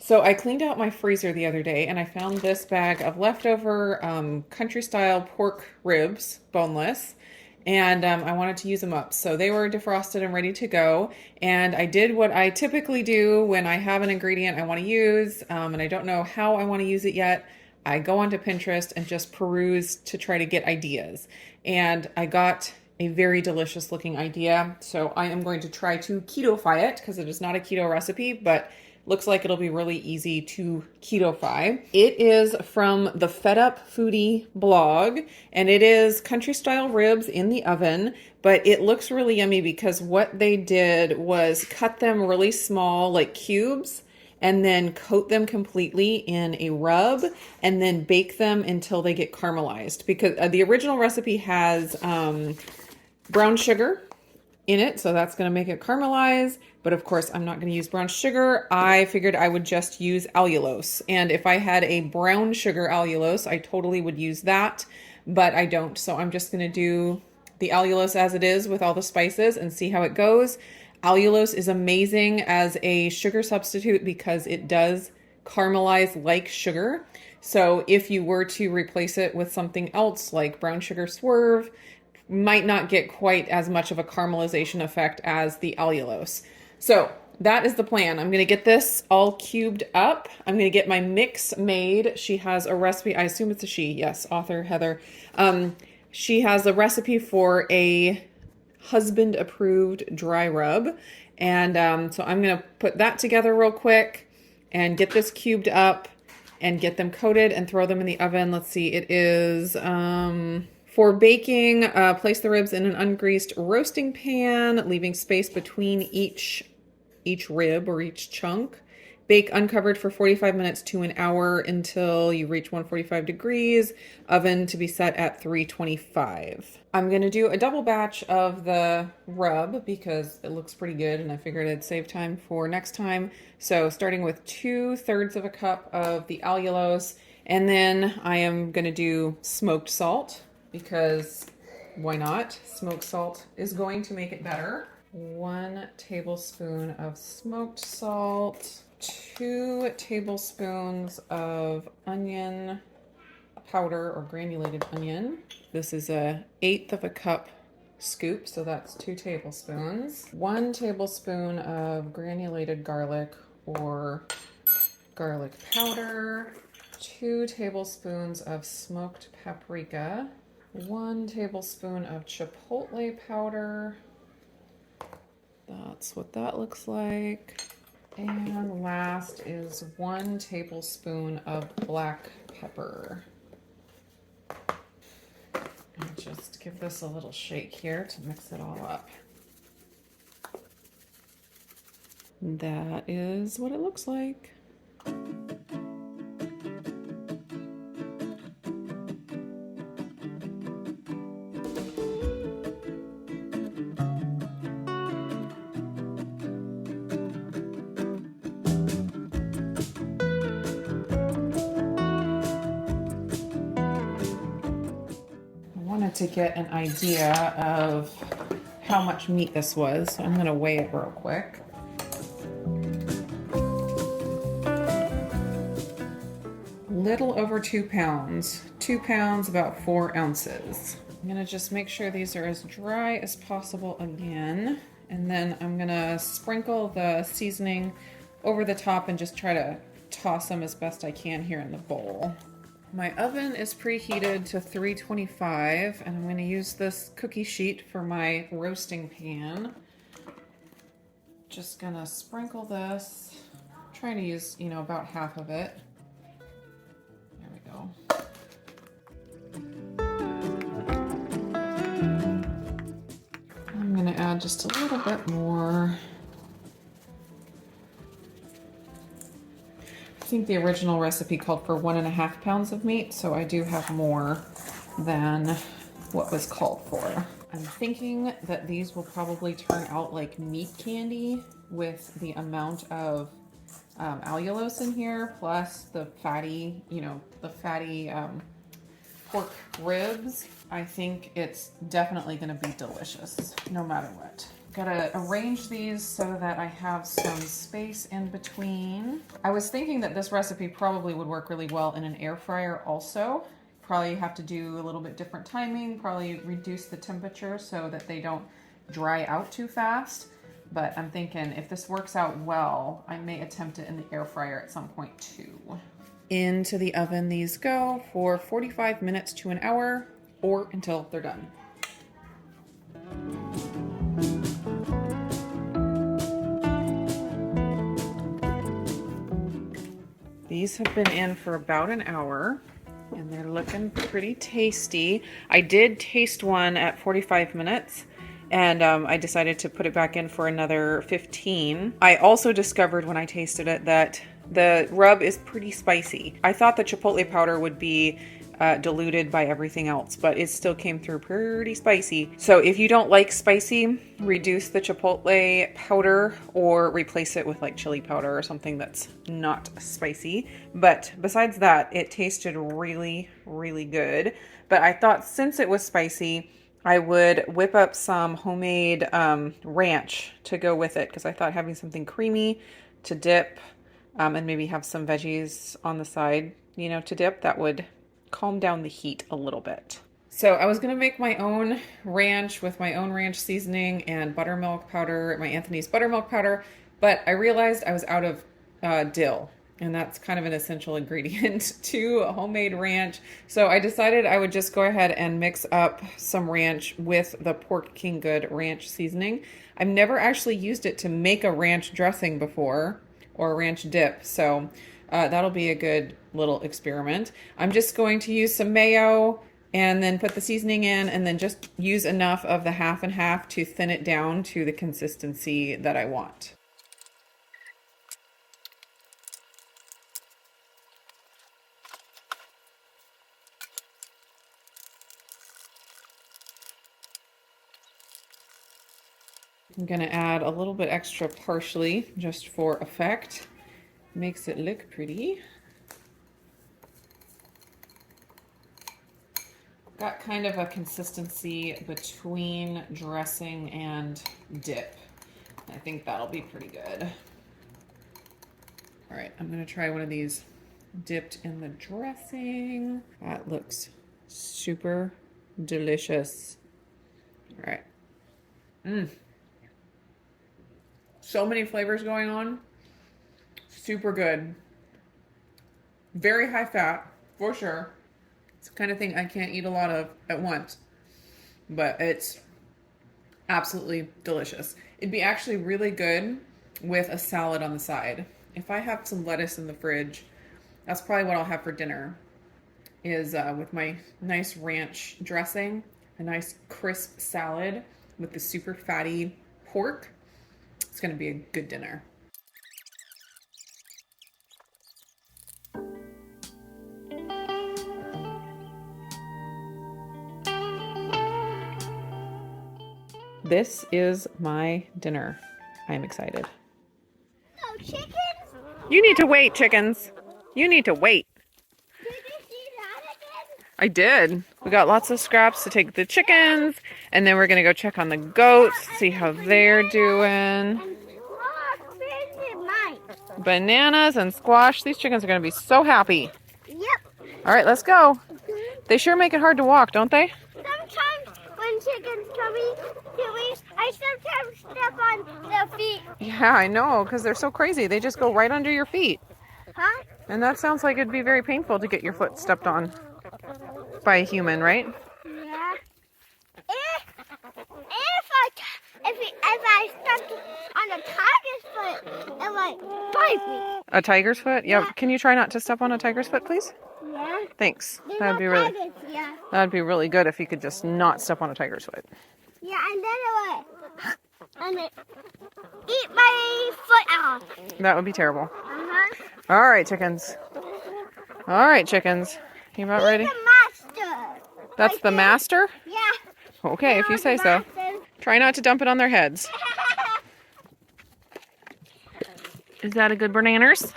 So I cleaned out my freezer the other day and I found this bag of leftover country style pork ribs, boneless, and I wanted to use them up. So they were defrosted and ready to go. And I did what I typically do when I have an ingredient I want to use and I don't know how I want to use it yet. I go onto Pinterest and just peruse to try to get ideas. And I got a very delicious looking idea. So I am going to try to keto-fy it because it is not a keto recipe, but looks like it'll be really easy to keto-fy. It is from the Fed Up Foodie blog, and it is country style ribs in the oven, but it looks really yummy because what they did was cut them really small, like cubes, and then coat them completely in a rub and then bake them until they get caramelized. Because the original recipe has brown sugar in it, so that's going to make it caramelize. But of course, I'm not going to use brown sugar. I figured I would just use allulose. And if I had a brown sugar allulose, I totally would use that, but I don't. So I'm just going to do the allulose as it is with all the spices and see how it goes. Allulose is amazing as a sugar substitute because it does caramelize like sugar. So if you were to replace it with something else like brown sugar swerve, might not get quite as much of a caramelization effect as the allulose. So that is the plan. I'm going to get this all cubed up. I'm going to get my mix made. She has a recipe. I assume it's a she. Yes, author Heather. She has a recipe for a husband approved dry rub. And so I'm going to put that together real quick and get this cubed up and get them coated and throw them in the oven. Let's see. It is for baking, place the ribs in an ungreased roasting pan, leaving space between each rib or each chunk. Bake uncovered for 45 minutes to an hour until you reach 145 degrees. Oven to be set at 325. I'm going to do a double batch of the rub because it looks pretty good and I figured I'd save time for next time. So starting with 2/3 of a cup of the allulose, and then I am going to do smoked salt because why not? Smoked salt is going to make it better. 1 tablespoon of smoked salt, 2 tablespoons of onion powder or granulated onion. This is 1/8 of a cup scoop, so that's 2 tablespoons. 1 tablespoon of granulated garlic or garlic powder, 2 tablespoons of smoked paprika, 1 tablespoon of chipotle powder. That's what that looks like. And last is 1 tablespoon of black pepper. And just give this a little shake here to mix it all up. That is what it looks like. To get an idea of how much meat this was, so I'm going to weigh it real quick. Little over 2 pounds. 2 pounds, about 4 ounces. I'm going to just make sure these are as dry as possible again, and then I'm going to sprinkle the seasoning over the top and just try to toss them as best I can here in the bowl. My oven is preheated to 325, and I'm going to use this cookie sheet for my roasting pan. Just gonna sprinkle this. Trying to use, about half of it. There we go. I'm gonna add just a little bit more. I think the original recipe called for 1.5 pounds of meat, so I do have more than what was called for. I'm thinking that these will probably turn out like meat candy with the amount of allulose in here, plus the fatty, pork ribs. I think it's definitely going to be delicious, no matter what. Gotta arrange these so that I have some space in between. I was thinking that this recipe probably would work really well in an air fryer also. Probably have to do a little bit different timing, probably reduce the temperature so that they don't dry out too fast. But I'm thinking if this works out well, I may attempt it in the air fryer at some point too. Into the oven these go for 45 minutes to an hour or until they're done. These have been in for about an hour and they're looking pretty tasty. I did taste one at 45 minutes and I decided to put it back in for another 15. I also discovered when I tasted it that the rub is pretty spicy. I thought the chipotle powder would be diluted by everything else, but it still came through pretty spicy. So if you don't like spicy, reduce the chipotle powder or replace it with like chili powder or something that's not spicy. But besides that, it tasted really, really good. But I thought since it was spicy, I would whip up some homemade ranch to go with it because I thought having something creamy to dip and maybe have some veggies on the side, you know, to dip, that would calm down the heat a little bit. So I was going to make my own ranch with my own ranch seasoning and buttermilk powder, my Anthony's buttermilk powder, but I realized I was out of dill, and that's kind of an essential ingredient to a homemade ranch. So I decided I would just go ahead and mix up some ranch with the Pork King Good ranch seasoning. I've never actually used it to make a ranch dressing before or a ranch dip, so that'll be a good little experiment. I'm just going to use some mayo and then put the seasoning in and then just use enough of the half and half to thin it down to the consistency that I want. I'm going to add a little bit extra parsley just for effect. Makes it look pretty. Got kind of a consistency between dressing and dip. I think that'll be pretty good. All right, I'm going to try one of these dipped in the dressing. That looks super delicious. All right. So many flavors going on. Super good. Very high fat, for sure. It's the kind of thing I can't eat a lot of at once, but it's absolutely delicious. It'd be actually really good with a salad on the side. If I have some lettuce in the fridge, that's probably what I'll have for dinner, is with my nice ranch dressing, a nice crisp salad with the super fatty pork. It's going to be a good dinner. This is my dinner. I'm excited. No chickens? You need to wait, chickens. You need to wait. Did you see that again? I did. We got lots of scraps to take to the chickens, and then we're going to go check on the goats, see how they're doing. Bananas and squash. These chickens are going to be so happy. Yep. All right, let's go. They sure make it hard to walk, don't they? Sometimes when chickens come to me, I sometimes step on their feet. Yeah, I know, because they're so crazy. They just go right under your feet. Huh? And that sounds like it'd be very painful to get your foot stepped on by a human, right? Yeah. If I stepped on a tiger's foot, it might bite me. A tiger's foot? Yeah. Yeah. Can you try not to step on a tiger's foot, please? Yeah. Thanks. There's That'd no be really tigers here. that'd be really good if you could just not step on a tiger's foot. Yeah, and then it eat my foot off. That would be terrible. Uh-huh. All right, chickens. All right, chickens. You about ready? He's the master. That's Right the there. master? Yeah. Okay, if you say so. Try not to dump it on their heads. Is that a good bananas?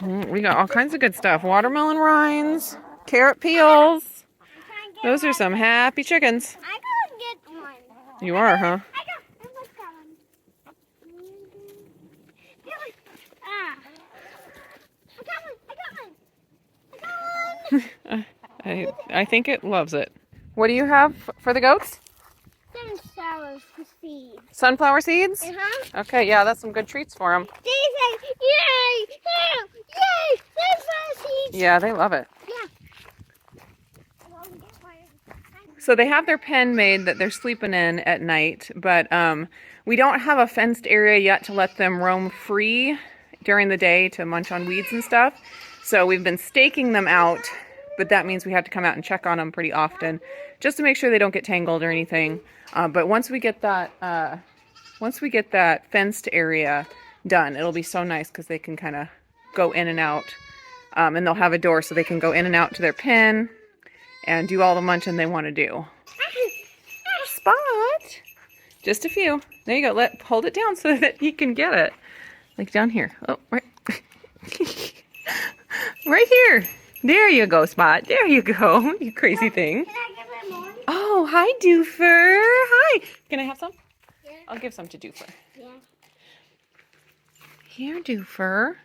We got all kinds of good stuff. Watermelon rinds, carrot peels. Those are some happy chickens. I gotta get one. You are, huh? I almost got one. Ah. I got one. I think it loves it. What do you have for the goats? Sunflower seeds. Sunflower seeds? Uh-huh. Okay, yeah, that's some good treats for them. They say, yay, yay, sunflower seeds. Yeah, they love it. Yeah. So they have their pen made that they're sleeping in at night, but we don't have a fenced area yet to let them roam free during the day to munch on weeds and stuff. So we've been staking them out, but that means we have to come out and check on them pretty often just to make sure they don't get tangled or anything. But once we get that fenced area done, it'll be so nice because they can kind of go in and out, and they'll have a door so they can go in and out to their pen and do all the munching they want to do. Spot! Just a few. There you go. Hold it down so that he can get it. Like down here. Oh, right. Right here. There you go, Spot. There you go. You crazy thing. Can I give him more? Oh, hi, Doofer. Hi. Can I have some? Yeah. I'll give some to Doofer. Yeah. Here, Doofer.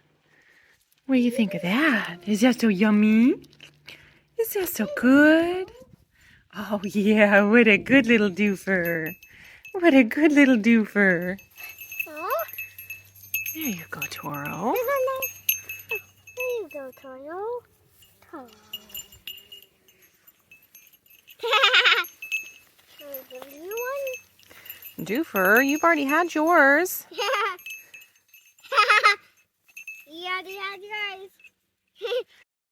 What do you think of that? Is that so yummy? Is that so good? Oh, yeah. What a good little Doofer. What a good little Doofer. Oh, There you go, Toro. this one nice. There you go, Toro. Toro. Can I give you one? Doofer, you've already had yours. Yeah.